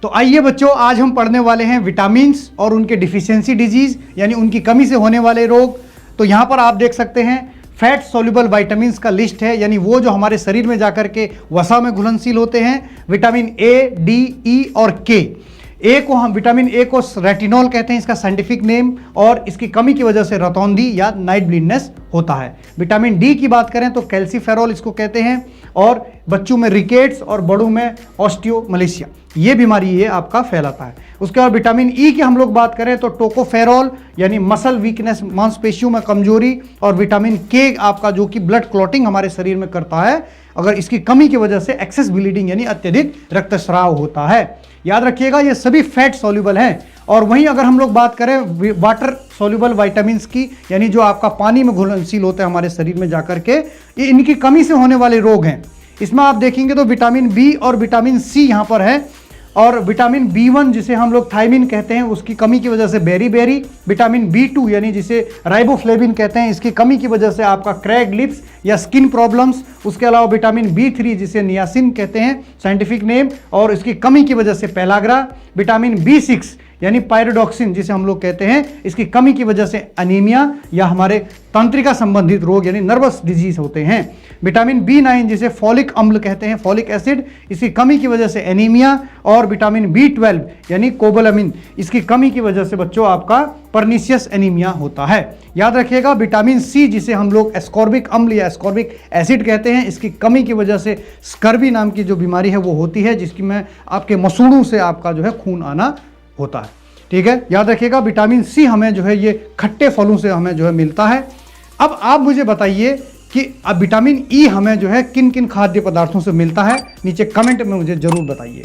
तो आइए बच्चों, आज हम पढ़ने वाले हैं विटामिन्स और उनके डिफिशियंसी डिजीज यानी उनकी कमी से होने वाले रोग। तो यहाँ पर आप देख सकते हैं फैट सोल्यूबल विटामिन्स का लिस्ट है, यानी वो जो हमारे शरीर में जाकर के वसा में घुलनशील होते हैं। विटामिन ए, डी, ई और के। ए को हम विटामिन ए को रेटिनॉल कहते हैं, इसका साइंटिफिक नेम, और इसकी कमी की वजह से रतौंधी या नाइट ब्लिंडनेस होता है। विटामिन डी की बात करें तो कैल्सीफेरॉल इसको कहते हैं, और बच्चों में रिकेट्स और बड़ों में ऑस्टियोमलेशिया, ये बीमारी ये आपका फैलाता है। उसके बाद विटामिन ई की हम लोग बात करें तो टोकोफेरॉल यानी मसल वीकनेस, मांसपेशियों में कमजोरी, और विटामिन के आपका जो कि ब्लड क्लॉटिंग हमारे शरीर में करता है, अगर इसकी कमी की वजह से एक्सेस ब्लीडिंग यानी अत्यधिक रक्तस्राव होता है। याद रखिएगा ये सभी फैट सॉल्युबल हैं। और वहीं अगर हम लोग बात करें वाटर सॉल्युबल विटामिन्स की, यानी जो आपका पानी में घुलनशील होते हैं हमारे शरीर में जाकर के, ये इनकी कमी से होने वाले रोग हैं। इसमें आप देखेंगे तो विटामिन बी और विटामिन सी यहाँ पर है, और विटामिन बी1 जिसे हम लोग थायमिन कहते हैं उसकी कमी की वजह से बेरी, विटामिन बी2 यानी जिसे राइबोफ्लेविन कहते हैं, इसकी कमी की वजह से आपका क्रैक्ड लिप्स या स्किन प्रॉब्लम्स। उसके अलावा विटामिन बी3 जिसे नियासिन कहते हैं साइंटिफिक नेम, और इसकी कमी की वजह से पेलाग्रा। विटामिन बी6 यानी पायरोडॉक्सिन जिसे हम लोग कहते हैं, इसकी कमी की वजह से अनीमिया या हमारे तंत्रिका संबंधित रोग यानी नर्वस डिजीज होते हैं। विटामिन बी9 जिसे फॉलिक अम्ल कहते हैं, फॉलिक एसिड, इसकी कमी की वजह से एनीमिया। और विटामिन बी12 यानी कोबालामिन, इसकी कमी की वजह से बच्चों आपका पर्निशियस एनीमिया होता है। याद रखिएगा विटामिन सी जिसे हम लोग एस्कॉर्बिक अम्ल या एस्कॉर्बिक एसिड कहते हैं, इसकी कमी की वजह से स्कर्वी नाम की जो बीमारी है वो होती है, जिसकी में आपके मसूड़ों से आपका जो है खून आना होता है। ठीक है, याद रखिएगा विटामिन सी हमें जो है ये खट्टे फलों से हमें जो है मिलता है। अब आप मुझे बताइए कि अब विटामिन ई हमें जो है किन किन खाद्य पदार्थों से मिलता है, नीचे कमेंट में मुझे जरूर बताइए।